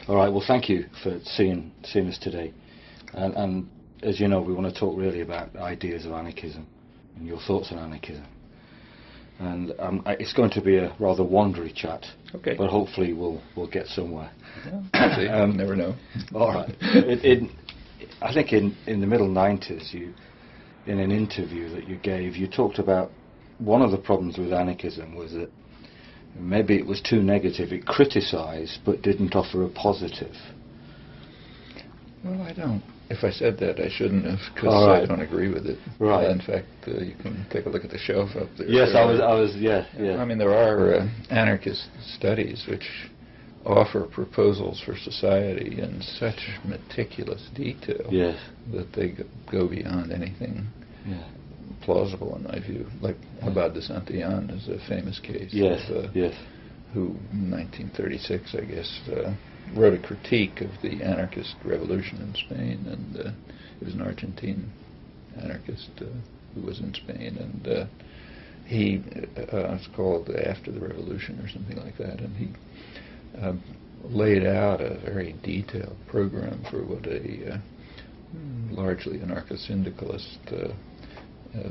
All right. Well, thank you for seeing us today. And as you know, we want to talk really about ideas of anarchism and your thoughts on anarchism. And it's going to be a rather wandery chat. Okay. But hopefully we'll get somewhere. Yeah, see, you never know. All right. I think in the middle 90s, you, in an interview that you gave, you talked about one of the problems with anarchism was that maybe it was too negative. It criticised but didn't offer a positive. Well, I don't. If I said that, I shouldn't have, because I don't agree with it. Right. In fact, you can take a look at the shelf up there. Yes, I was. Yeah. I mean, there are anarchist studies which offer proposals for society in such meticulous detail that they go beyond anything plausible in my view. Like Abad de Santillán is a famous case. Who in 1936, I guess, wrote a critique of the anarchist revolution in Spain, and he was an Argentine anarchist who was in Spain, and he it's called After the Revolution or something like that, and he laid out a very detailed program for what a largely anarcho-syndicalist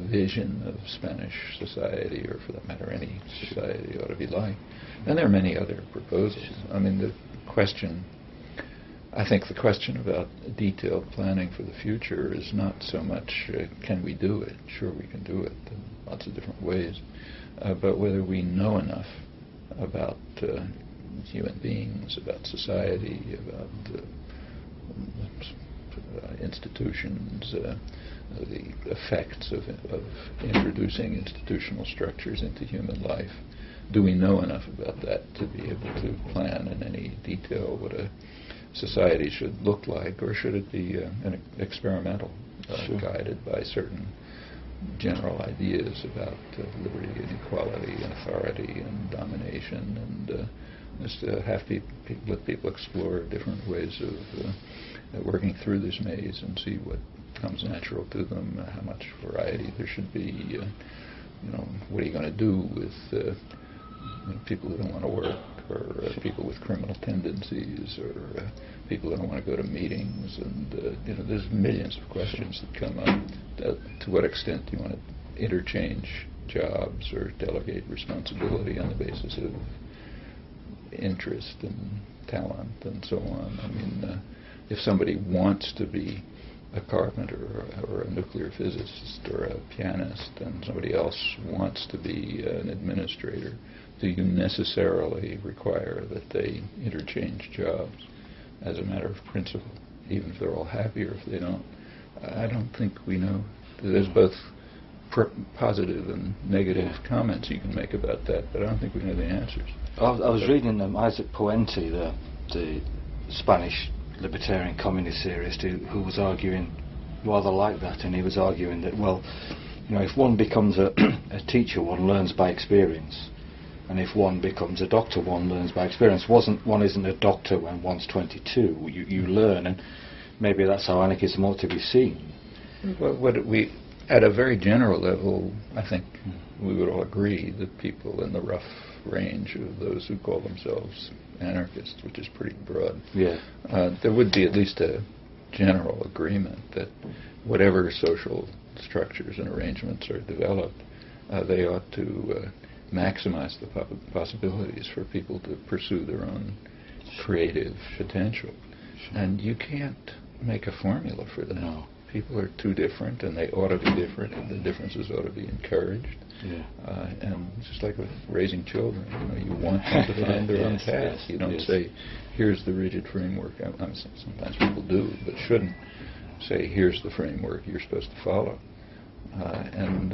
vision of Spanish society, or for that matter any society, ought to be like. And there are many other proposals. I mean, I think the question about detailed planning for the future is not so much can we do it? Sure, we can do it in lots of different ways, but whether we know enough about human beings, about society, about institutions, the effects of introducing institutional structures into human life. Do we know enough about that to be able to plan in any detail what a society should look like, or should it be an experimental, guided by certain general ideas about liberty and equality and authority and domination, and just let people explore different ways of working through this maze and see what comes natural to them, how much variety there should be. What are you going to do with people who don't want to work, or people with criminal tendencies, or people who don't want to go to meetings, and there's millions of questions that come up. To what extent do you want to interchange jobs or delegate responsibility on the basis of interest and talent and so on? I mean, if somebody wants to be a carpenter or a nuclear physicist or a pianist, and somebody else wants to be an administrator, do you necessarily require that they interchange jobs as a matter of principle, even if they're all happy or if they don't? I don't think we know. There's both positive and negative comments you can make about that, but I don't think we know the answers. I was reading Isaac Puente, the Spanish libertarian communist theorist, who was arguing rather like that, and he was arguing that, well, if one becomes a teacher, one learns by experience, and if one becomes a doctor, one learns by experience. One isn't a doctor when one's 22. You learn, and maybe that's how anarchism ought to be seen. Well, at a very general level, I think we would all agree that people in the rough range of those who call themselves anarchists, which is pretty broad, there would be at least a general agreement that whatever social structures and arrangements are developed, they ought to maximize the possibilities for people to pursue their own creative potential. And you can't make a formula for that. No. People are too different, and they ought to be different, and the differences ought to be encouraged. And just like with raising children, you want them to find their own path. You don't say, here's the rigid framework. Sometimes people do, but shouldn't say, here's the framework you're supposed to follow. And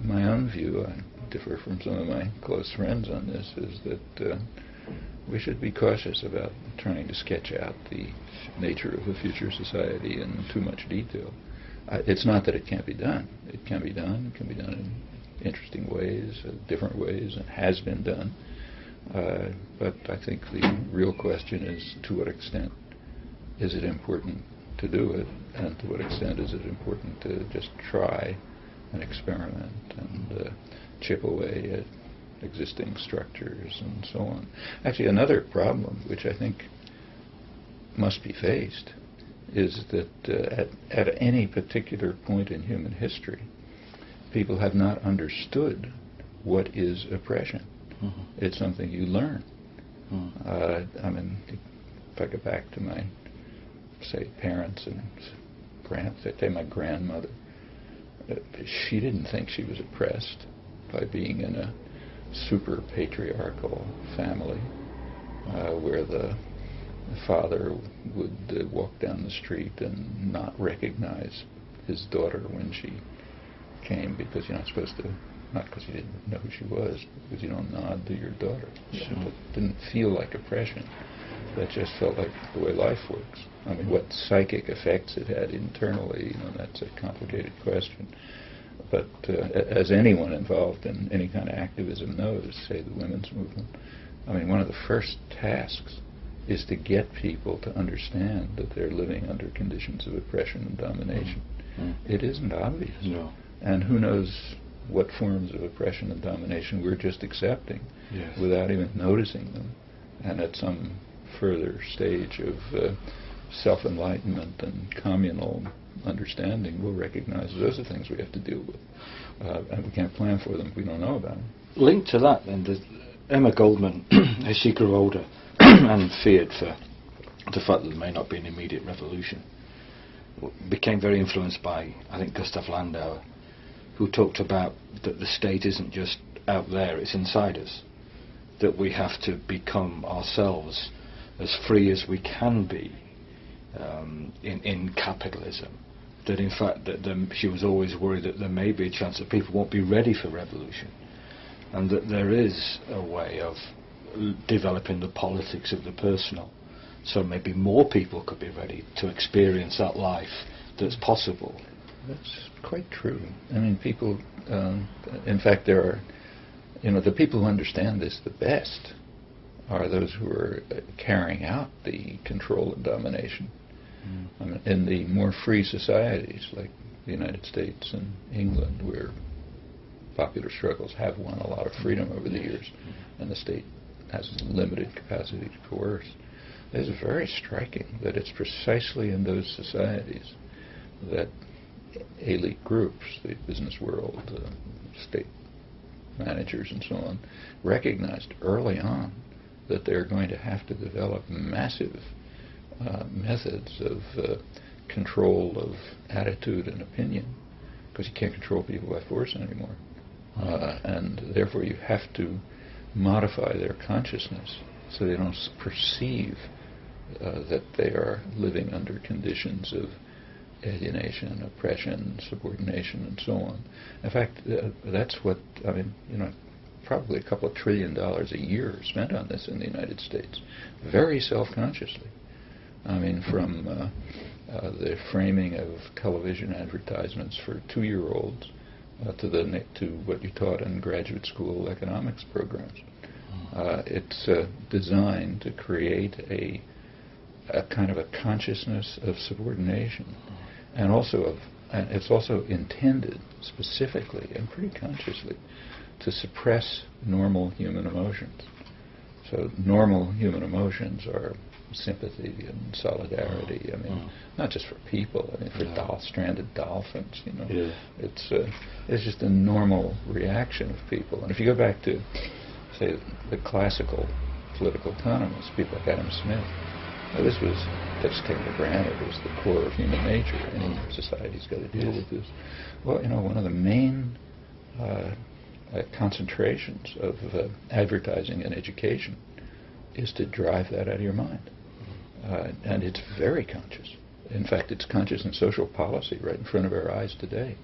my own view, I differ from some of my close friends on this, is that we should be cautious about trying to sketch out the nature of a future society in too much detail. It's not that it can't be done. It can be done. It can be done in interesting ways, different ways, and has been done. But I think the real question is, to what extent is it important to do it, and to what extent is it important to just try and experiment and chip away at existing structures and so on. Actually, another problem, which I think must be faced is that at any particular point in human history, people have not understood what is oppression. Mm-hmm. It's something you learn. Mm. I mean, if I go back to my, say, parents and say my grandmother, she didn't think she was oppressed by being in a super patriarchal family where the father would walk down the street and not recognize his daughter when she came because you're not supposed to, not because he didn't know who she was, because you don't nod to your daughter. Yeah. So it didn't feel like oppression. That just felt like the way life works. I mean, what psychic effects it had internally, that's a complicated question. But as anyone involved in any kind of activism knows, say the women's movement, I mean, one of the first tasks is to get people to understand that they're living under conditions of oppression and domination. Mm. It isn't obvious. No. And who knows what forms of oppression and domination we're just accepting Yes. without even noticing them. And at some further stage of self-enlightenment and communal understanding, we'll recognize those are things we have to deal with. And we can't plan for them if we don't know about them. Linked to that, then, Emma Goldman, as she grew older and feared for the fact that there may not be an immediate revolution, became very influenced by, I think, Gustav Landauer, who talked about that the state isn't just out there, it's inside us, that we have to become ourselves as free as we can be in capitalism. That in fact she was always worried that there may be a chance that people won't be ready for revolution, and that there is a way of developing the politics of the personal, so maybe more people could be ready to experience that life that's possible. That's quite true. I mean, people, in fact, there are, the people who understand this the best are those who are carrying out the control and domination. Mm. I mean, in the more free societies like the United States and England, where popular struggles have won a lot of freedom over the years, and the state has limited capacity to coerce, it is very striking that it's precisely in those societies that elite groups, the business world, state managers and so on, recognized early on that they're going to have to develop massive methods of control of attitude and opinion, because you can't control people by force anymore. And therefore you have to modify their consciousness so they don't perceive that they are living under conditions of alienation, oppression, subordination, and so on. In fact, that's what, probably a couple of $1 trillion a year spent on this in the United States, very self-consciously. I mean, from the framing of television advertisements for 2-year-olds to what you taught in graduate school economics programs. It's designed to create a kind of a consciousness of subordination, and it's also intended specifically and pretty consciously to suppress normal human emotions. So normal human emotions are sympathy and solidarity. I mean, not just for people. I mean, for stranded dolphins. Yeah. It's just a normal reaction of people. And if you go back to, say, the classical political economists, people like Adam Smith, this was just taken for granted. It was the core of human nature. Any society's got to deal with this. Well, one of the main concentrations of advertising and education is to drive that out of your mind. And it's very conscious. In fact, it's conscious in social policy right in front of our eyes today.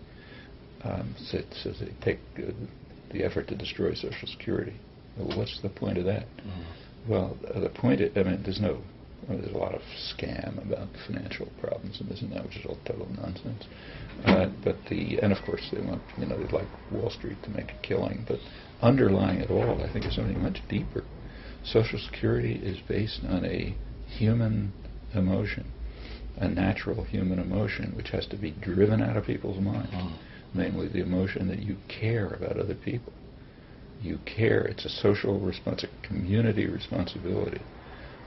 So they take the effort to destroy Social Security. Well, what's the point of that? Well, the point is, there's a lot of scam about financial problems and this and that, which is all total nonsense. And of course they want, they'd like Wall Street to make a killing, but underlying it all, I think, is something much deeper. Social Security is based on a human emotion, a natural human emotion, which has to be driven out of people's minds, namely the emotion that you care about other people. You care. It's a social response, a community responsibility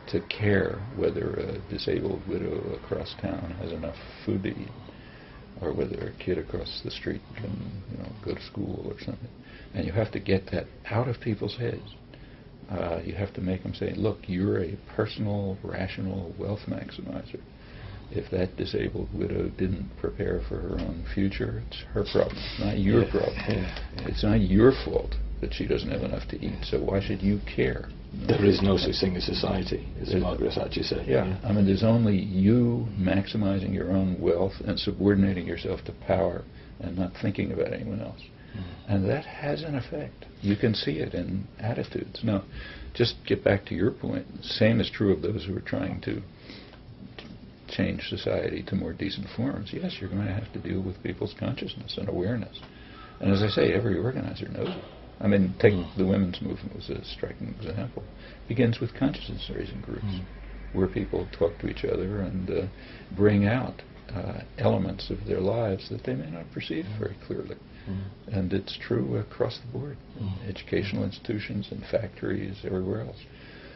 to care whether a disabled widow across town has enough food to eat, or whether a kid across the street can, go to school or something. And you have to get that out of people's heads. You have to make them say, look, you're a personal, rational wealth maximizer. If that disabled widow didn't prepare for her own future, it's her problem. It's not your problem. It's not your fault that she doesn't have enough to eat, so why should you care? There is no such thing as society, as Margaret Thatcher said. Yeah, I mean, there's only you maximizing your own wealth and subordinating yourself to power and not thinking about anyone else. And that has an effect. You can see it in attitudes. Now, just get back to your point. Same is true of those who are trying to change society to more decent forms. Yes, you're going to have to deal with people's consciousness and awareness. And as I say, every organizer knows it. I mean, take the women's movement was a striking example. It begins with consciousness-raising groups, where people talk to each other and bring out elements of their lives that they may not perceive very clearly. And it's true across the board, educational institutions and factories, everywhere else.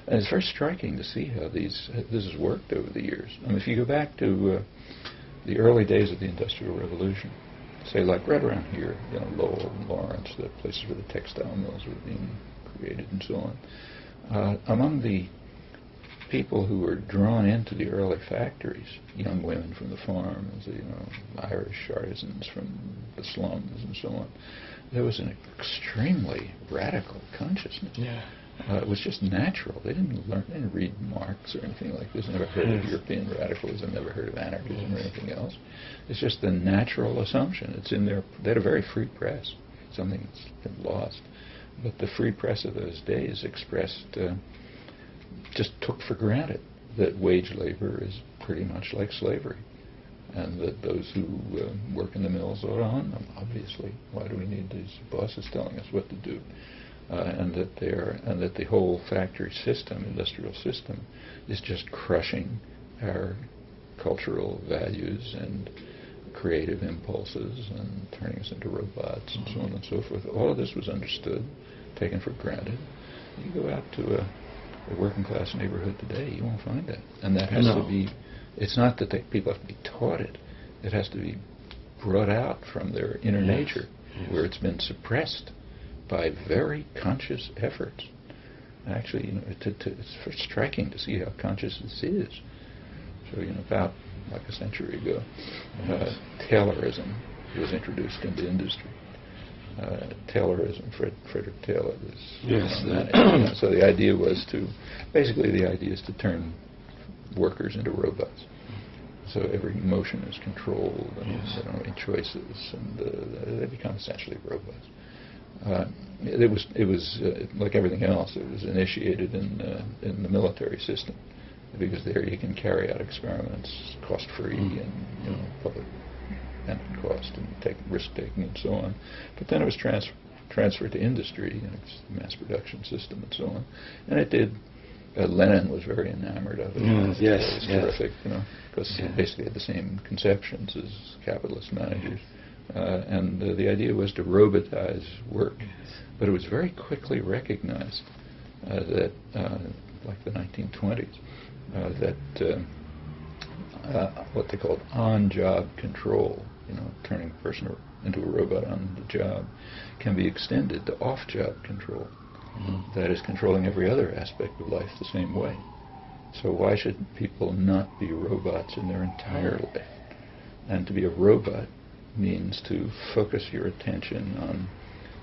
And it's very striking to see how this has worked over the years. I mean, if you go back to the early days of the Industrial Revolution, say like right around here, Lowell and Lawrence, the places where the textile mills were being created and so on, among the people who were drawn into the early factories, young women from the farms, Irish artisans from the slums and so on, there was an extremely radical consciousness. It was just natural. They didn't read Marx or anything like this. Never heard of European radicalism. Never heard of anarchism or anything else. It's just the natural assumption. It's in there. They had a very free press, something that's been lost. But the free press of those days expressed, just took for granted that wage labor is pretty much like slavery, and that those who work in the mills ought to own them. Obviously, why do we need these bosses telling us what to do? And that the whole factory system, industrial system, is just crushing our cultural values and creative impulses and turning us into robots and so on and so forth. All of this was understood, taken for granted. You go out to a working class neighborhood today, you won't find that. And that has to be, it's not that people have to be taught it. It has to be brought out from their inner nature, where it's been suppressed by very conscious efforts. Actually, it's very striking to see how conscious this is. So, about like a century ago, Taylorism was introduced into industry. Taylorism, Frederick Taylor was so the idea was to turn workers into robots. So every motion is controlled, and they don't have any choices, and they become essentially robots. It was like everything else. It was initiated in the military system, because there you can carry out experiments cost-free and public and cost and risk-taking and so on. But then it was transferred to industry, it's the mass production system and so on. And it did. Lenin was very enamored of it. It was terrific, because it basically had the same conceptions as capitalist managers. And the idea was to robotize work. But it was very quickly recognized that, like the 1920s, that what they called on-job control, turning a person into a robot on the job, can be extended to off-job control. That is, controlling every other aspect of life the same way. So why should people not be robots in their entire life? And to be a robot means to focus your attention on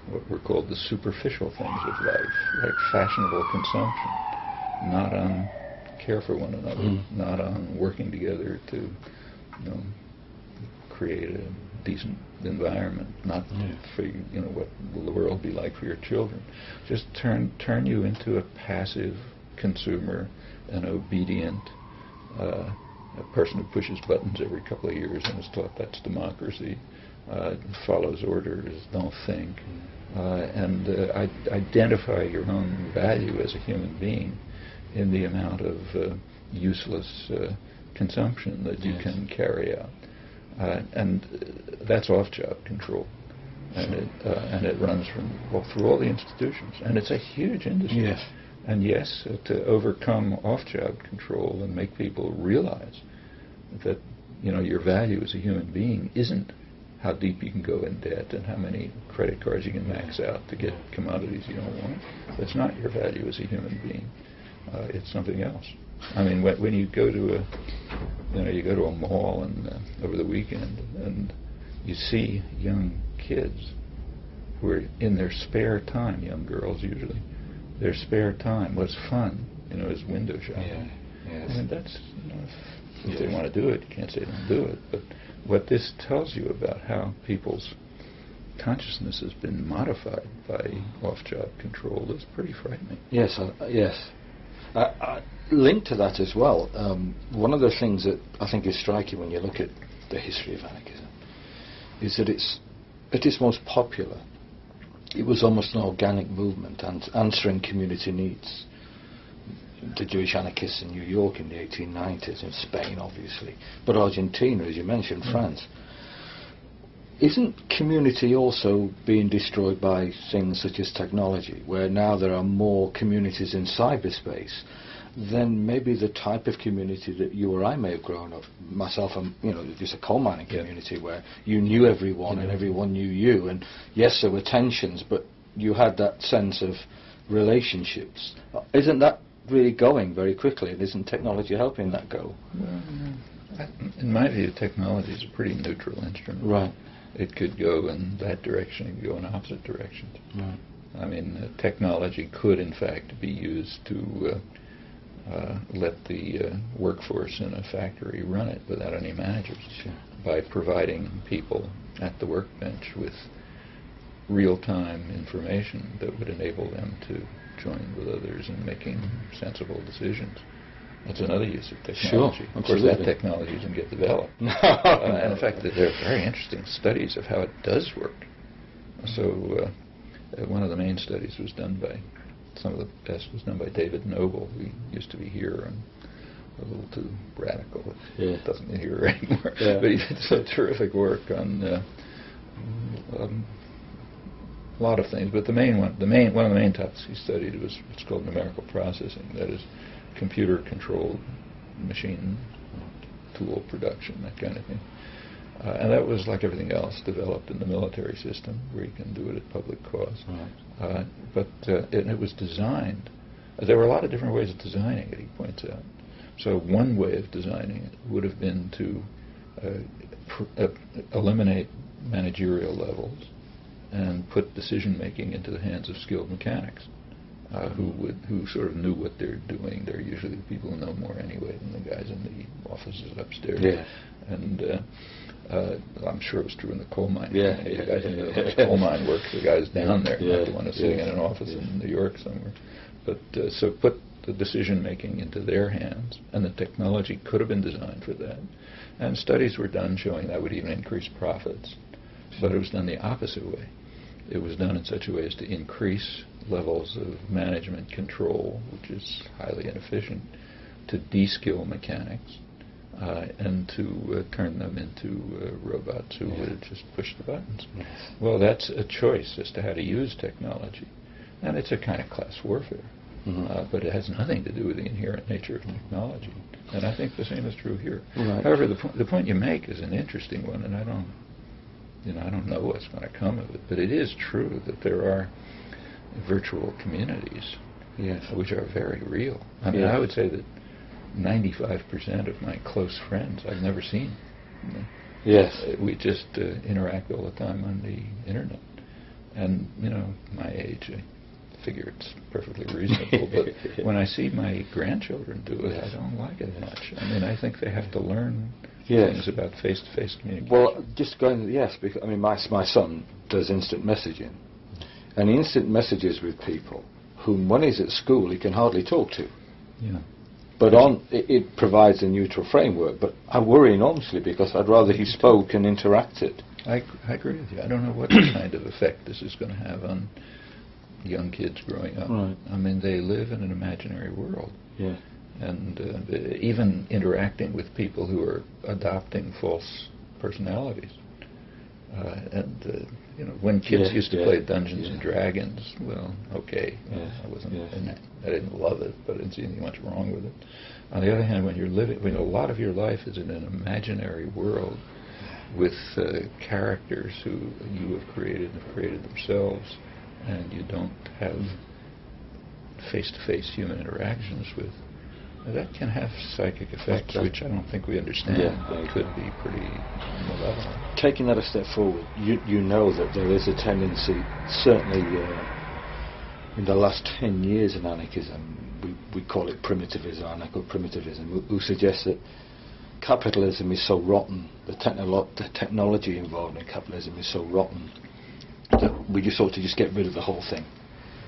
what were called the superficial things of life, like fashionable consumption, not on care for one another, not on working together to create a decent environment, not for what will the world be like for your children. Just turn you into a passive consumer, an obedient a person who pushes buttons every couple of years and is taught that's democracy, follows orders, don't think, and identify your own value as a human being in the amount of useless consumption that you can carry out. And that's off-job control. And it runs through all the institutions. And it's a huge industry. And yes, to overcome off-job control and make people realize that, your value as a human being isn't how deep you can go in debt and how many credit cards you can max out to get commodities you don't want. That's not your value as a human being. It's something else. I mean, when you go to a mall and over the weekend and you see young kids who are in their spare time, young girls usually, their spare time, what's fun, is window shopping. Yeah. Yes. I mean, that's, if they want to do it, you can't say don't do it. But what this tells you about how people's consciousness has been modified by off-job control is pretty frightening. Yes, yes. Linked to that as well, one of the things that I think is striking when you look at the history of anarchism is that at its most popular, it was almost an organic movement and answering community needs. The Jewish anarchists in New York in the 1890s, in Spain obviously, but Argentina, as you mentioned, France. Isn't community also being destroyed by things such as technology, where now there are more communities in cyberspace than maybe the type of community that you or I may have grown up? Myself, just a coal mining community where you knew everyone and everyone knew you, and yes, there were tensions, but you had that sense of relationships. Isn't that really going very quickly, and isn't technology helping that go? Well, in my view, technology is a pretty neutral instrument. Right. It could go in that direction, it could go in opposite directions. Right. I mean, technology could, in fact, be used to let the workforce in a factory run it without any managers, by providing people at the workbench with real-time information that would enable them to join with others in making sensible decisions. That's another use of technology. Sure, of course, that technology doesn't get developed. And in fact, there are very interesting studies of how it does work. So one of the main studies was done by, some of the best was done by David Noble, who used to be here and a little too radical. It doesn't be here anymore. Yeah. But he did some terrific work on a lot of things. But one of the main topics he studied was what's called numerical processing. That is, computer-controlled machine tool production, that kind of thing. And that was, like everything else, developed in the military system, where you can do it at public cost. Right. But it was designed. There were a lot of different ways of designing it, he points out. So one way of designing it would have been to eliminate managerial levels and put decision-making into the hands of skilled mechanics. Who sort of knew what they're doing. They're usually the people who know more anyway than the guys in the offices upstairs. Yeah. And I'm sure it was true in the coal mine. Yeah. The guys in the coal mine work, the guys down there, not the one who's sitting in an office in New York somewhere. But so put the decision-making into their hands, and the technology could have been designed for that. And studies were done showing that would even increase profits. But it was done the opposite way. It was done in such a way as to increase levels of management control, which is highly inefficient, to de-skill mechanics, and to turn them into robots who would just push the buttons. Yes. Well, that's a choice as to how to use technology. And it's a kind of class warfare. Mm-hmm. But it has nothing to do with the inherent nature of technology. And I think the same is true here. Right. However, the point you make is an interesting one, and I don't know what's going to come of it, but it is true that there are virtual communities, which are very real. I mean, I would say that 95% of my close friends I've never seen. Yes. We just interact all the time on the internet. And, my age, I figure it's perfectly reasonable, but when I see my grandchildren do it, I don't like it much. I mean, I think they have to learn things about face-to-face communication. Well, just going, because, I mean, my son does instant messaging, and he instant messages with people whom, when he's at school, he can hardly talk to. Yeah. But it provides a neutral framework, but I worry enormously because I'd rather he spoke and interacted. I agree with you. I don't know what kind of effect this is going to have on young kids growing up. Right. I mean, they live in an imaginary world. Yeah. And even interacting with people who are adopting false personalities. When kids Yeah, used to yeah, play Dungeons yeah. and Dragons, well, okay, I wasn't, Yeah. I didn't love it, but I didn't see anything much wrong with it. On the other hand, when a lot of your life is in an imaginary world with characters who you have created themselves, and you don't have face-to-face human interactions with, that can have psychic effects, which I don't think we understand, but could be pretty malevolent. Taking that a step forward, you know that there is a tendency, certainly in the last 10 years in anarchism, we call it primitivism, anarcho-primitivism, who suggests that capitalism is so rotten, the technology involved in capitalism is so rotten, that we just ought to just get rid of the whole thing.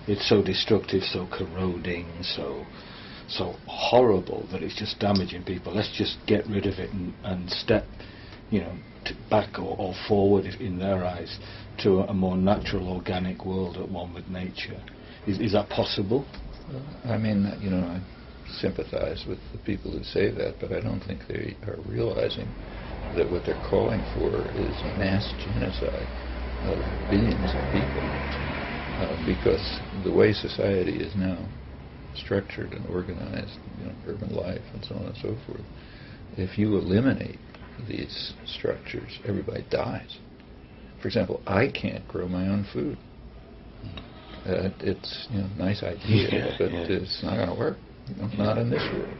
It's so destructive, so corroding, so horrible that it's just damaging people. Let's just get rid of it and step, back or forward, in their eyes, to a more natural, organic world at one with nature. Is that possible? I mean, I sympathize with the people who say that, but I don't think they are realizing that what they're calling for is mass genocide of billions of people. Because the way society is now structured and organized, urban life and so on and so forth, if you eliminate these structures, everybody dies. For example, I can't grow my own food. It's a nice idea, but it's not going to work. Not in this world.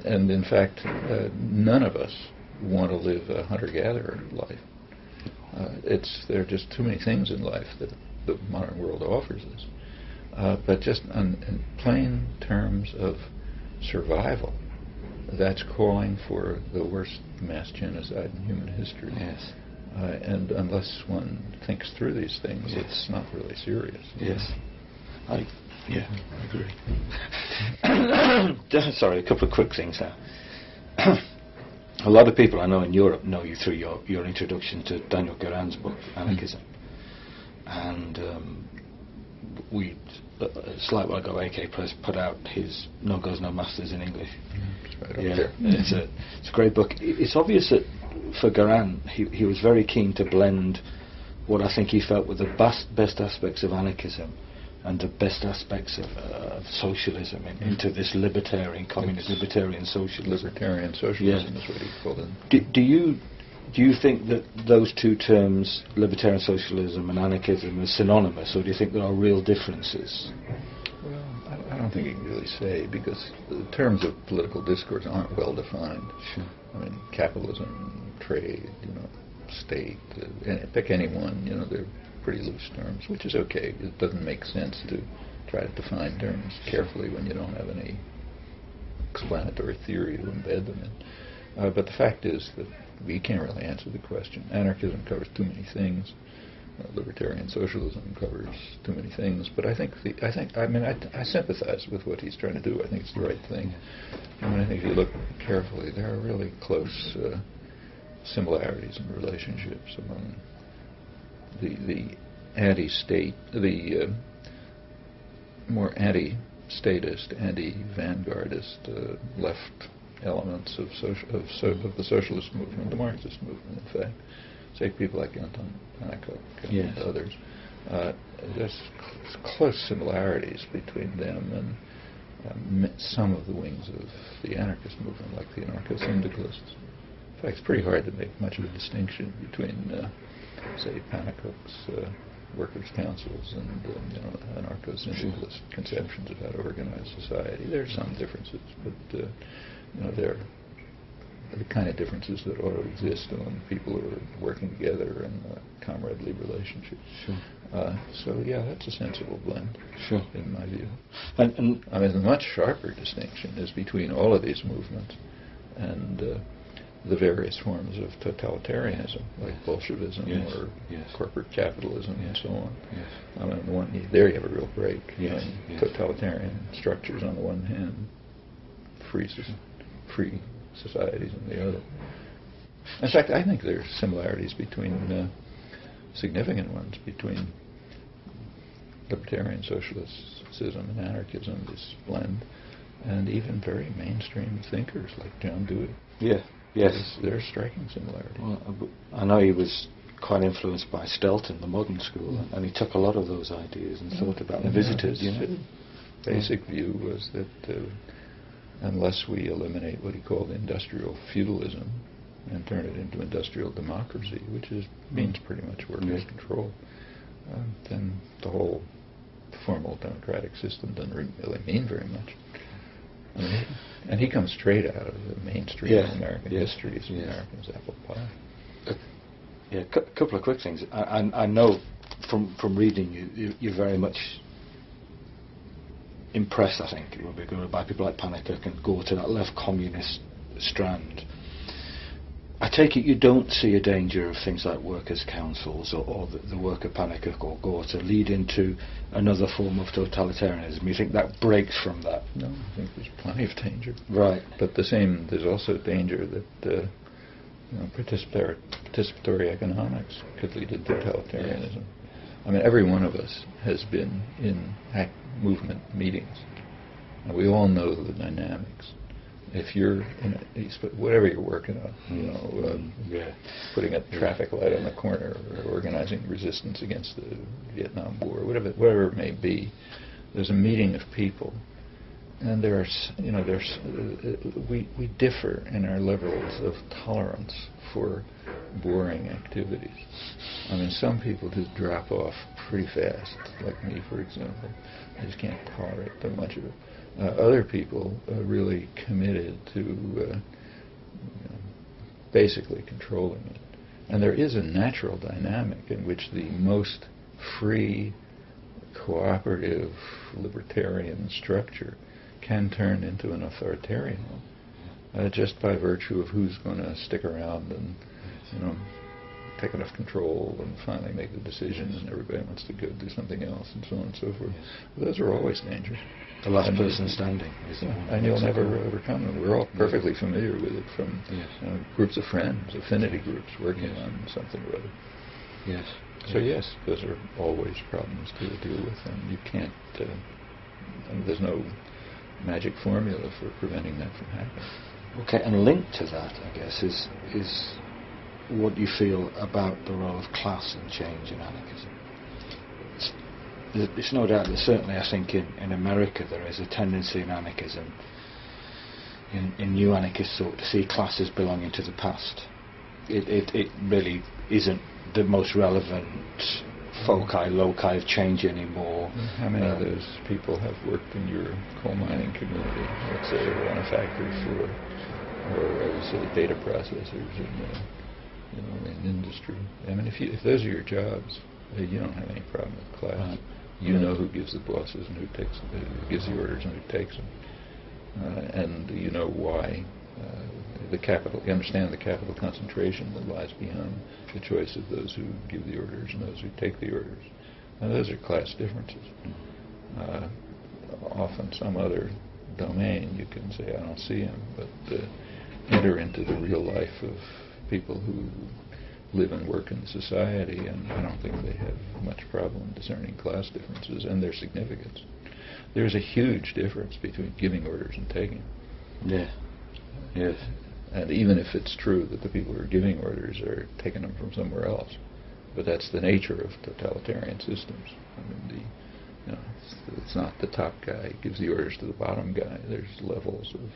And in fact, none of us want to live a hunter-gatherer life. There are just too many things in life that the modern world offers us. But just in plain terms of survival, that's calling for the worst mass genocide in human history. Yes. And unless one thinks through these things, it's not really serious. Yes. I agree. Sorry, a couple of quick things now. A lot of people I know in Europe know you through your introduction to Daniel Guérin's book, Anarchism. And we, a slight while ago, AK Press put out his No Goes No Masters in English. It's right up there. It's a great book. It's obvious that for Guérin, he was very keen to blend what I think he felt were the best aspects of anarchism and the best aspects of socialism into this libertarian, communist, libertarian socialism. Libertarian socialism is what he called it. Do you think that those two terms, libertarian socialism and anarchism, are synonymous, or do you think there are real differences? Well, I don't think you can really say, because the terms of political discourse aren't well defined. Sure. I mean, capitalism, trade, state, pick any one, they're pretty loose terms, which is okay. It doesn't make sense to try to define terms carefully when you don't have any explanatory theory to embed them in. But the fact is that we can't really answer the question. Anarchism covers too many things. Libertarian socialism covers too many things. But I sympathize with what he's trying to do. I think it's the right thing. And I think if you look carefully, there are really close similarities and relationships among the anti-state, the more anti-statist, anti-vanguardist left elements of the socialist movement, the Marxist movement, in fact. Say people like Anton Pannekow and others. There's close similarities between them and some of the wings of the anarchist movement, like the anarcho-syndicalists. In fact, it's pretty hard to make much of a distinction between, say, Pannekow's workers' councils and anarcho-syndicalist conceptions of how to organize society. There are some differences, but they're the kind of differences that ought to exist when people are working together in a comradely relationship. Sure. That's a sensible blend, in my view. And I mean, the much sharper distinction is between all of these movements and the various forms of totalitarianism, like Bolshevism or corporate capitalism and so on. Yes. I mean, there you have a real break. Yes. Totalitarian structures on the one hand, free societies on the other. In fact, I think there are similarities between, significant ones, between libertarian socialism and anarchism, this blend, and even very mainstream thinkers like John Dewey. Yes. There are striking similarities. Well, I know he was quite influenced by Stelton, the modern school, and he took a lot of those ideas and thought about the Yeah, visitors. his basic view was that unless we eliminate what he called industrial feudalism and turn it into industrial democracy, which means pretty much workers' control, then the whole formal democratic system doesn't really mean very much. I mean, and he comes straight out of the mainstream of American history as American's apple pie. A couple of quick things. I know from reading you're very much impressed, I think, it would be good, by people like Pannekoek and Gorter, that left communist strand. I take it you don't see a danger of things like workers' councils or the work of Pannekoek or Gorter lead into another form of totalitarianism. You think that breaks from that? No, I think there's plenty of danger. Right. But there's also danger that participatory economics could lead to totalitarianism. I mean, every one of us has been in movement meetings, and we all know the dynamics. If you're in whatever you're working on, putting a traffic light on the corner, or organizing resistance against the Vietnam War, whatever it may be, there's a meeting of people, and we differ in our levels of tolerance for boring activities. I mean, some people just drop off pretty fast, like me, for example. I just can't tolerate that much of it. Other people are really committed to basically controlling it. And there is a natural dynamic in which the most free, cooperative, libertarian structure can turn into an authoritarian one, just by virtue of who's going to stick around and take enough control and finally make the decisions, and everybody wants to go do something else, and so on and so forth. Those are always dangerous. The last person standing. And you'll never overcome them. We're all perfectly familiar with it from groups of friends, affinity groups working on something or other. Yes. So yes, those are always problems to deal with, and you can't. There's no magic formula for preventing that from happening. Okay, and linked to that, I guess, is what you feel about the role of class in change in anarchism. It's no doubt that certainly I think in America there is a tendency in anarchism, in new anarchist thought, to see classes belonging to the past. It really isn't the most relevant loci of change anymore. How many of those people have worked in your coal mining community, let's say, or on a factory floor, or I would say data processors in industry? I mean, if those are your jobs, you don't have any problem with class. You know who gives the bosses and who gives the orders and who takes them, and you know why. You understand the capital concentration that lies behind the choice of those who give the orders and those who take the orders. Now, those are class differences. Often some other domain you can say, I don't see them, but enter into the real life of people who live and work in society, and I don't think they have much problem discerning class differences and their significance. There's a huge difference between giving orders and taking. Yeah. Yes. And even if it's true that the people who are giving orders are taking them from somewhere else, but that's the nature of totalitarian systems. I mean, it's not the top guy gives the orders to the bottom guy. There's levels of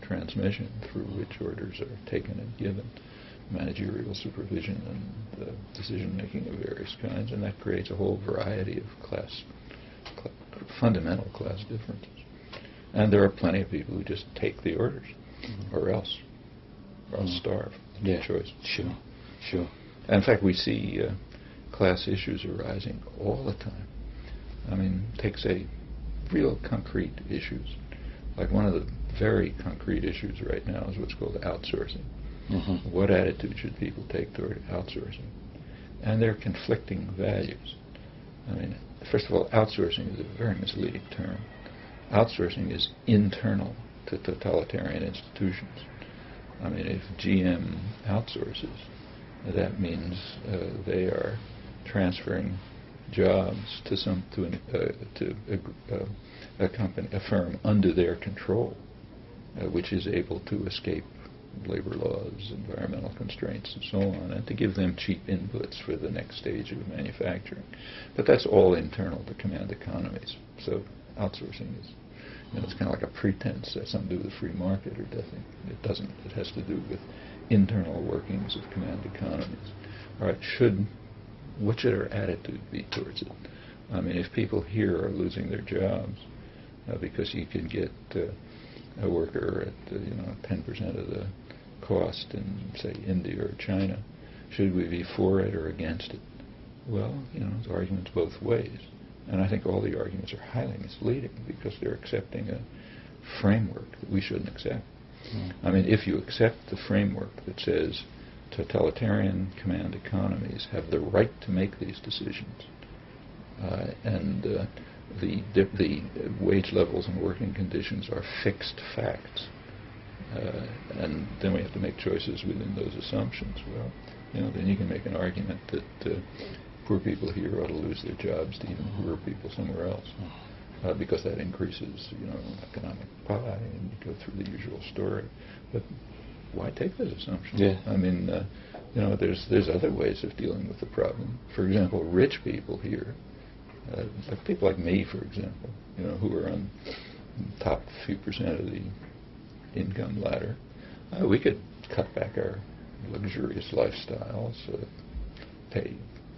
transmission through which orders are taken and given, managerial supervision and decision-making of various kinds, and that creates a whole variety of fundamental class differences. And there are plenty of people who just take the orders, or else starve. Yeah, choice. Sure. And in fact, we see class issues arising all the time. I mean, take, say, real concrete issues. Like one of the very concrete issues right now is what's called outsourcing. Mm-hmm. What attitude should people take toward outsourcing? And they're conflicting values. I mean, first of all, outsourcing is a very misleading term. Outsourcing is internal to totalitarian institutions. I mean, if GM outsources, that means they are transferring jobs to a company, a firm under their control, which is able to escape labor laws, environmental constraints, and so on, and to give them cheap inputs for the next stage of manufacturing. But that's all internal to command economies. So outsourcing is, it's kind of like a pretense. That's something to do with the free market, or it doesn't. It has to do with internal workings of command economies. All right, what should our attitude be towards it? I mean, if people here are losing their jobs because you can get a worker at 10% of the cost in, say, India or China, should we be for it or against it? Well, there's arguments both ways. And I think all the arguments are highly misleading because they're accepting a framework that we shouldn't accept. I mean, if you accept the framework that says totalitarian command economies have the right to make these decisions, and the wage levels and working conditions are fixed facts, and then we have to make choices within those assumptions. Well, then you can make an argument that poor people here ought to lose their jobs to even poorer people somewhere else, because that increases, economic pie, and you go through the usual story. But why take that assumption? Yeah. I mean, there's other ways of dealing with the problem. For example, rich people here, like people like me, for example, who are on top few percent of the income ladder, we could cut back our luxurious lifestyles, pay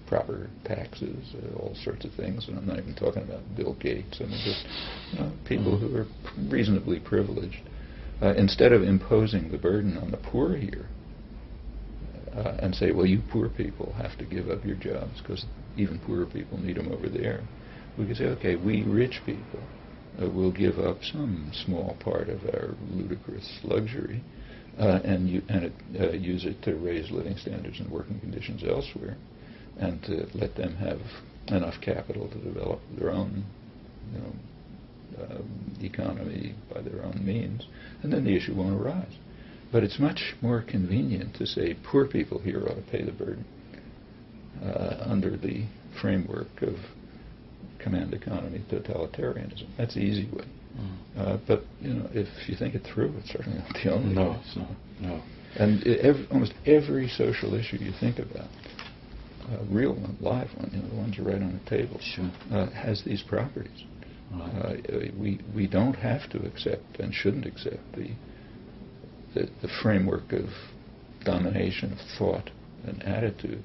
proper taxes, all sorts of things. And I'm not even talking about Bill Gates. I mean, just people who are reasonably privileged. Instead of imposing the burden on the poor here and say, well, you poor people have to give up your jobs because even poorer people need them over there, we could say, okay, we rich people will give up some small part of our ludicrous luxury and use it to raise living standards and working conditions elsewhere, and to let them have enough capital to develop their own economy by their own means, and then the issue won't arise. But it's much more convenient to say poor people here ought to pay the burden under the framework of command economy totalitarianism. That's the easy way. But if you think it through, it's certainly not the only way. No. And almost every social issue you think about, real one, live one, the ones you write on the table, Sure. Has these properties. Right. We don't have to accept and shouldn't accept the framework of domination of thought and attitude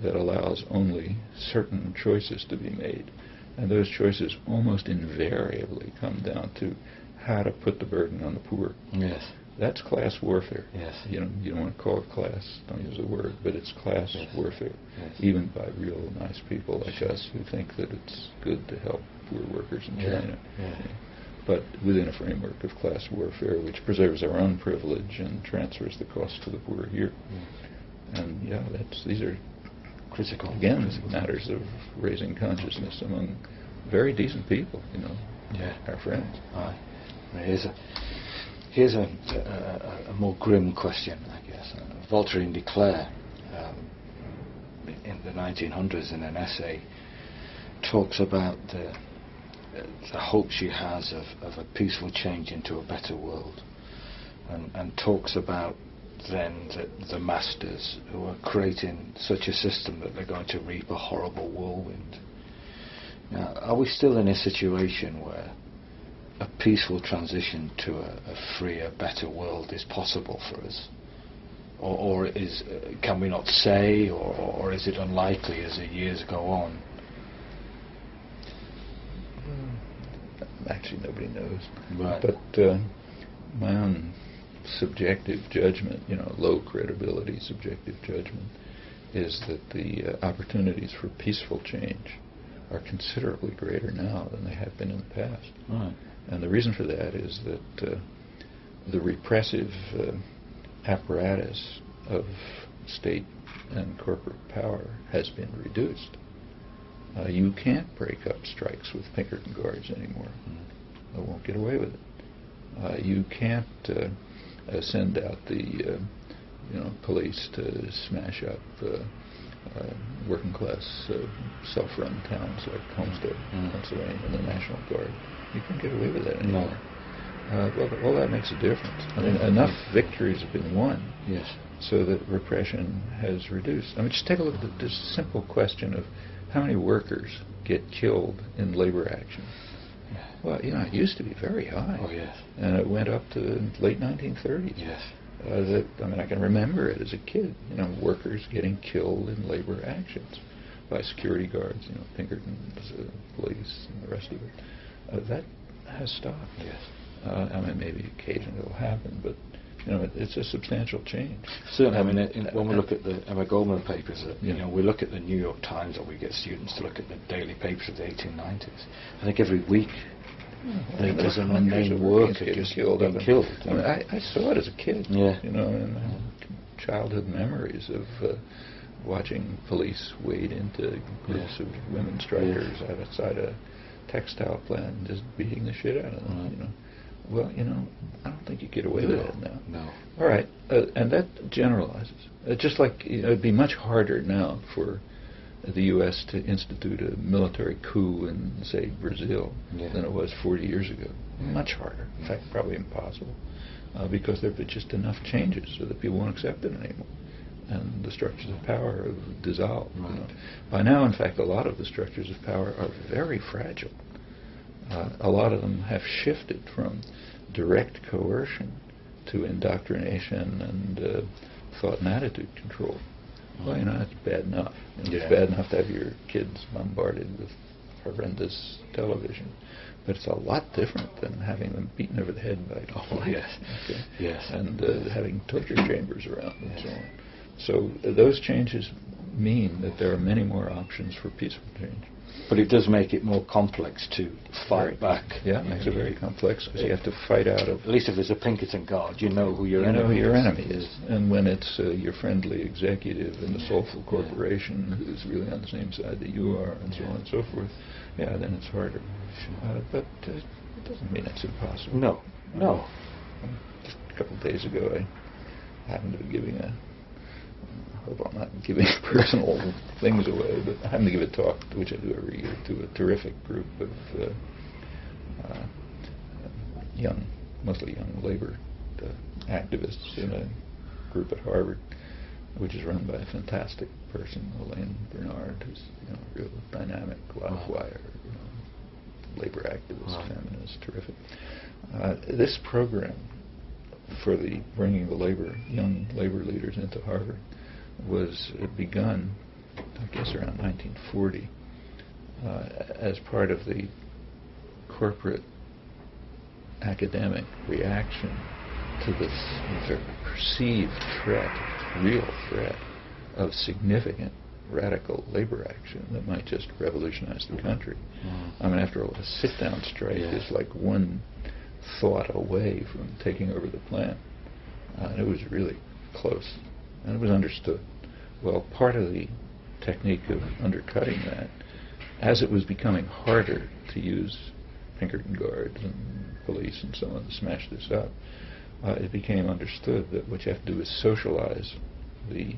that allows only certain choices to be made. And those choices almost invariably come down to how to put the burden on the poor. Yes. That's class warfare. Yes. You don't want to call it class, don't use the word, but it's class warfare, even by real nice people like us who think that it's good to help poor workers in China. But within a framework of class warfare which preserves our own privilege and transfers the cost to the poor here. And these are Critical. Again, matters of raising consciousness among very decent people, our friends. Here's a more grim question, I guess. Voltaire de Cleyre, in the 1900s, in an essay, talks about the hope she has of a peaceful change into a better world, and talks about then the masters who are creating such a system that they're going to reap a horrible whirlwind. Now, are we still in a situation where a peaceful transition to a freer, better world is possible for us? Or can we not say, or is it unlikely as the years go on? Actually, nobody knows. Right. But my own subjective judgment, low credibility subjective judgment, is that the opportunities for peaceful change are considerably greater now than they have been in the past. Right. And the reason for that is that the repressive apparatus of state and corporate power has been reduced. You can't break up strikes with Pinkerton guards anymore. They won't get away with it. You can't send out the police to smash up working class self-run towns like Homestead, Pennsylvania, and the National Guard. You can't get away with that anymore. Well, that makes a difference. I mean, enough victories have been won Yes. so that repression has reduced. I mean, just take a look at this simple question of how many workers get killed in labor action. Yeah. Well, it used to be very high. Oh, yes. And it went up to the late 1930s. Yes. I can remember it as a kid, workers getting killed in labor actions by security guards, Pinkerton's, police, and the rest of it. That has stopped. Yes. Maybe occasionally it'll happen, but it's a substantial change. Certainly, when we look at the Emma Goldman papers, we look at the New York Times, or we get students to look at the daily papers of the 1890s. I think every week there's an unnamed worker just being killed. I saw it as a kid. Yeah. In childhood memories of watching police wade into groups of women strikers outside a textile plant and just beating the shit out of them. Right. Well, I don't think you get away with that now. No. All right, and that generalizes. Just like it'd be much harder now for the U.S. to institute a military coup in, say, Brazil than it was 40 years ago. Much harder. In fact, probably impossible, because there have been just enough changes so that people won't accept it anymore. And the structures of power have dissolved. Right. By now, in fact, a lot of the structures of power are very fragile. A lot of them have shifted from direct coercion to indoctrination and thought and attitude control. Well, that's bad enough. It's bad enough to have your kids bombarded with horrendous television. But it's a lot different than having them beaten over the head by yes. Okay? Yes. And having torture chambers around and so on. So those changes mean that there are many more options for peaceful change. But it does make it more complex to fight back. Yeah, it makes it very complex because you have to fight out of... At least if there's a Pinkerton guard, you know who your enemy is. You know who your enemy is. And when it's your friendly executive in the soulful corporation who's really on the same side that you are and so on and so forth, then it's harder. But it doesn't mean it's impossible. No. Just a couple of days ago, I happened to be giving I hope I'm not giving personal things away, but I happen to give a talk, which I do every year, to a terrific group of mostly young labor activists in a group at Harvard, which is run by a fantastic person, Elaine Bernard, who's a real dynamic, live wire, labor activist, feminist, terrific. This program for the bringing the young labor leaders into Harvard was begun, I guess, around 1940 as part of the corporate academic reaction to this perceived threat, real threat, of significant radical labor action that might just revolutionize the country. After all, a sit-down strike is like one thought away from taking over the plant. And it was really close. And it was understood. Well, part of the technique of undercutting that, as it was becoming harder to use Pinkerton guards and police and so on to smash this up, it became understood that what you have to do is socialize the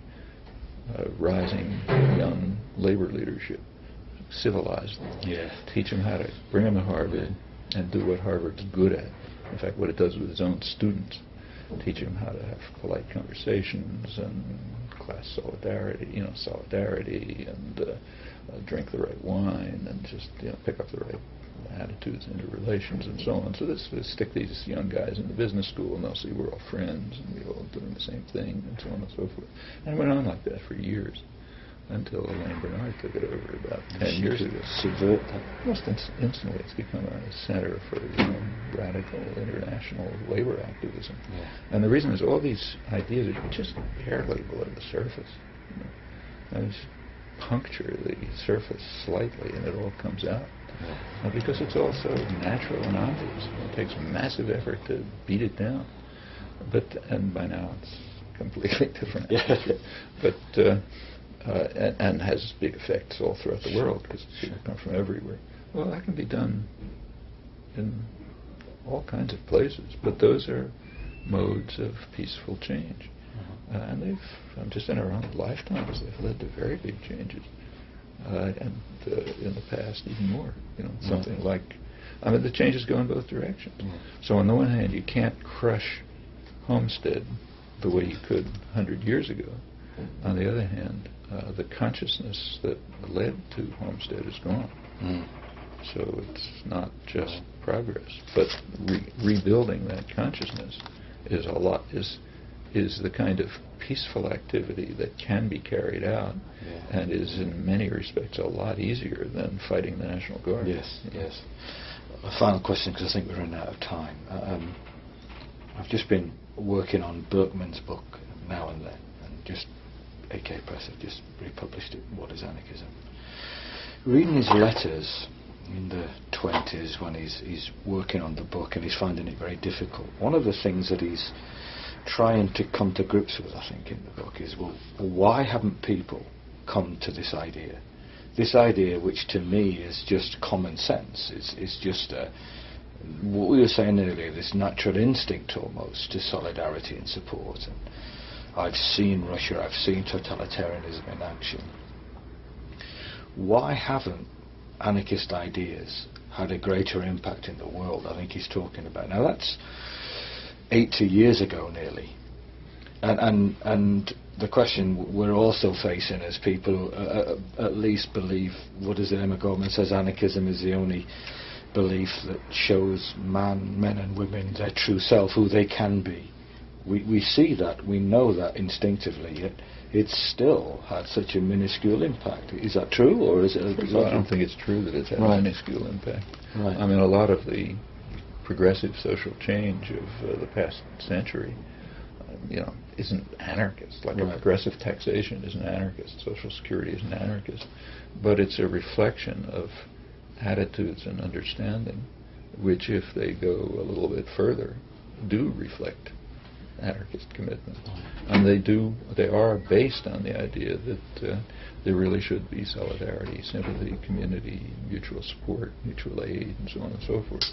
rising young labor leadership, civilize them, teach them how to bring them to Harvard and do what Harvard's good at. In fact, what it does with its own students, teach them how to have polite conversations and class solidarity, and drink the right wine and just pick up the right attitudes into relations and so on. So this stick these young guys in the business school and they'll see we're all friends and we're all doing the same thing and so on and so forth. And it went on like that for years until Elaine Bernard took it over about 10 years ago. Subvert that. Almost instantly it's become a center for radical international labor activism. And the reason is all these ideas are just barely below the surface. And just puncture the surface slightly and it all comes out. Because it's all so natural and obvious. It takes massive effort to beat it down. And by now it's completely different. But and has big effects all throughout the world because people come from everywhere. Well, that can be done in all kinds of places, but those are modes of peaceful change. And they've, just in our own lifetimes, they've led to very big changes. And in the past, even more. Something like I mean, the changes go in both directions. So on the one hand, you can't crush homestead the way you could 100 years ago. On the other hand, the consciousness that led to homestead is gone. So it's not just progress, but rebuilding that consciousness is is the kind of peaceful activity that can be carried out, and is in many respects a lot easier than fighting the National Guard. Yes. A final question, because I think we're running out of time. I've just been working on Berkman's book Now and Then, and just AK Press have just republished it, What is Anarchism? Reading his letters in the 20s when he's working on the book and he's finding it very difficult, one of the things that he's trying to come to grips with, I think, in the book is, well, why haven't people come to this idea? This idea, which to me is just common sense, is just what we were saying earlier, this natural instinct almost to solidarity and support. And I've seen Russia, I've seen totalitarianism in action. Why haven't anarchist ideas had a greater impact in the world? I think he's talking about. Now that's 80 years ago nearly, and the question we're also facing as people at least believe, what is it, Emma Goldman says, anarchism is the only belief that shows men and women their true self, who they can be. We see that, we know that instinctively, yet it's still had such a minuscule impact. Is that true, or is it? I don't think it's true that it's had a minuscule impact. Right. I mean, a lot of the progressive social change of the past century, isn't anarchist. Like a progressive taxation isn't anarchist, Social Security isn't anarchist, but it's a reflection of attitudes and understanding, which, if they go a little bit further, do reflect anarchist commitment. And they are based on the idea that there really should be solidarity, sympathy, community, mutual support, mutual aid, and so on and so forth,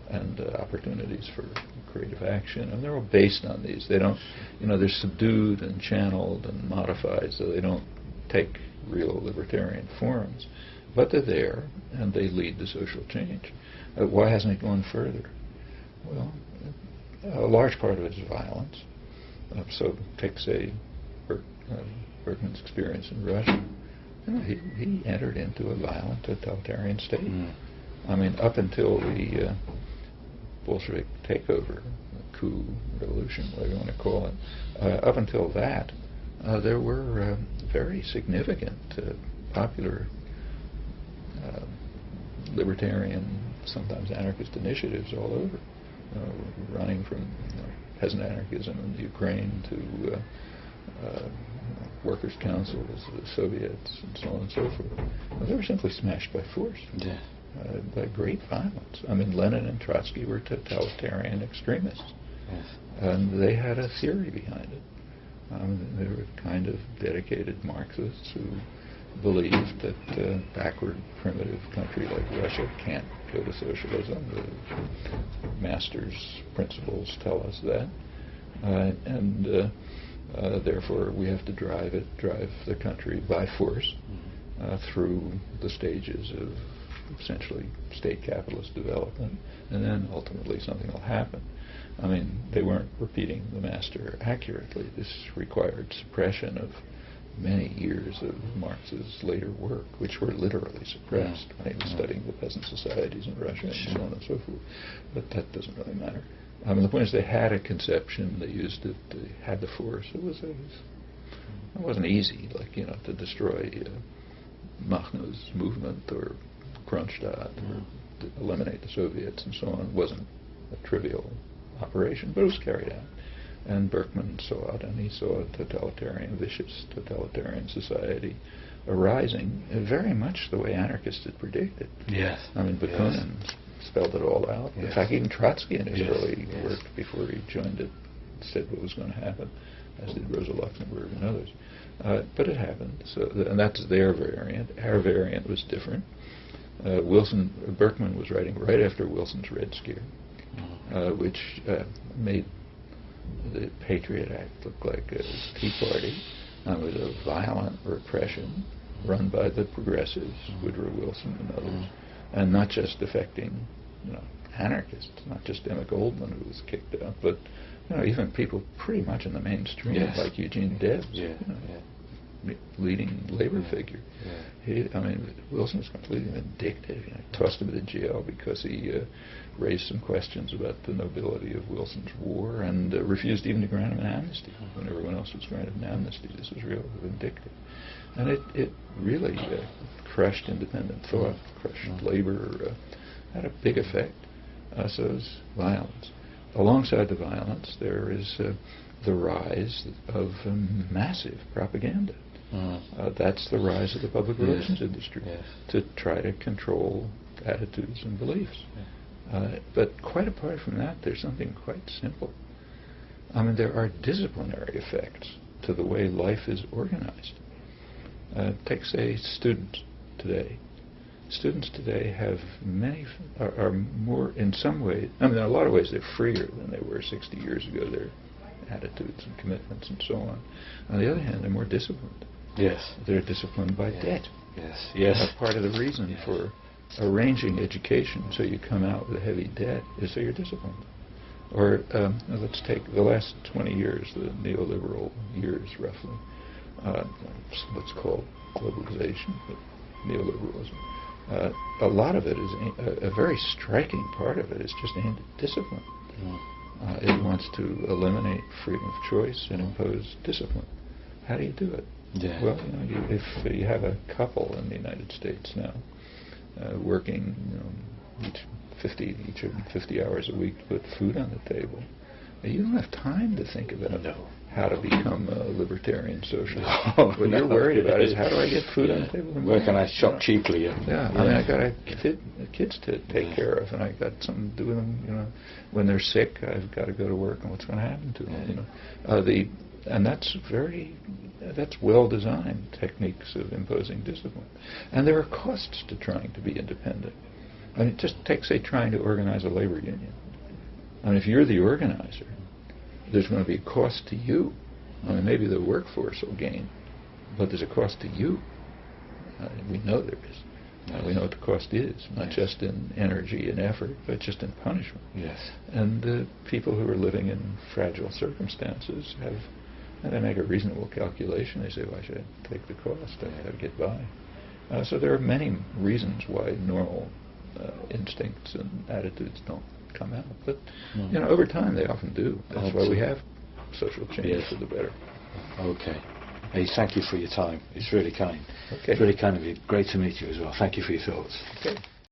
and opportunities for creative action. And they're all based on these. They don't, they're subdued and channeled and modified, so they don't take real libertarian forms. But they're there, and they lead to social change. Why hasn't it gone further? Well, a large part of it is violence. So take, say, Berkman's experience in Russia. He entered into a violent totalitarian state. I mean, up until the Bolshevik takeover, coup, revolution, whatever you want to call it, up until that, there were very significant popular libertarian, sometimes anarchist initiatives all over, running from peasant anarchism in the Ukraine to workers' councils, the Soviets, and so on and so forth. Well, they were simply smashed by force, by great violence. I mean, Lenin and Trotsky were totalitarian extremists, and they had a theory behind it. They were kind of dedicated Marxists who believed that a backward, primitive country like Russia can't go to socialism. The master's principles tell us that. And therefore we have to drive the country by force through the stages of essentially state capitalist development, and then ultimately something will happen. I mean, they weren't repeating the master accurately. This required suppression of many years of Marx's later work, which were literally suppressed when he was studying the peasant societies in Russia and so on and so forth. But that doesn't really matter. I mean, the point is they had a conception, they used it, they had the force. It wasn't easy, like, to destroy Makhno's movement or Kronstadt or to eliminate the Soviets and so on. It wasn't a trivial operation, but it was carried out. And Berkman saw it, and he saw a vicious totalitarian society arising very much the way anarchists had predicted. Yes. I mean, Bakunin spelled it all out. In fact, even Trotsky in his early work before he joined it said what was going to happen, as did Rosa Luxemburg and others. But it happened. So, and that's their variant. Our variant was different. Berkman was writing right after Wilson's Red Scare, which made the Patriot Act look like a Tea Party with a violent repression run by the progressives, Woodrow Wilson and others, and not just affecting anarchists, not just Emma Goldman, who was kicked out, but even people pretty much in the mainstream, yes. like Eugene Debs, leading labor figure. Yeah. Wilson was completely vindictive. Tossed him into jail because he raised some questions about the nobility of Wilson's war and refused even to grant him an amnesty when everyone else was granted an amnesty. This was real vindictive. And it really crushed independent thought, crushed labor, had a big effect. So it was violence. Alongside the violence, there is the rise of massive propaganda. That's the rise of the public relations industry to try to control attitudes and beliefs. But quite apart from that, there's something quite simple. There are disciplinary effects to the way life is organized. Take, say, students today. Students today have are more, in some ways, in a lot of ways they're freer than they were 60 years ago, their attitudes and commitments and so on. On the other hand, they're more disciplined. Yes. They're disciplined by debt. Yes. Part of the reason for arranging education so you come out with a heavy debt is so you're disciplined. Or let's take the last 20 years, the neoliberal years roughly, what's called globalization, but neoliberalism. A lot of it is, a very striking part of it is just aimed at discipline. It wants to eliminate freedom of choice and impose discipline. How do you do it? Yeah. Well, if you have a couple in the United States now working, each of them 50 hours a week to put food on the table, you don't have time to think about how to become a libertarian socialist. What you're worried about is how do I get food on the table? Where can I shop cheaply? I got kids to take care of, and I got something to do with them. When they're sick, I've got to go to work, and what's going to happen to them? And that's well-designed techniques of imposing discipline. And there are costs to trying to be independent. Just take, say, trying to organize a labor union. If you're the organizer, there's going to be a cost to you. Maybe the workforce will gain, but there's a cost to you. We know there is. We know what the cost is, not just in energy and effort, but just in punishment. Yes. And people who are living in fragile circumstances they make a reasonable calculation. They say, why should I take the cost? I've got to get by. So there are many reasons why normal instincts and attitudes don't come out. But over time they often do. That's why we have social change for the better. Okay. Hey, thank you for your time. It's really kind. Okay. It's really kind of you. Great to meet you as well. Thank you for your thoughts. Okay.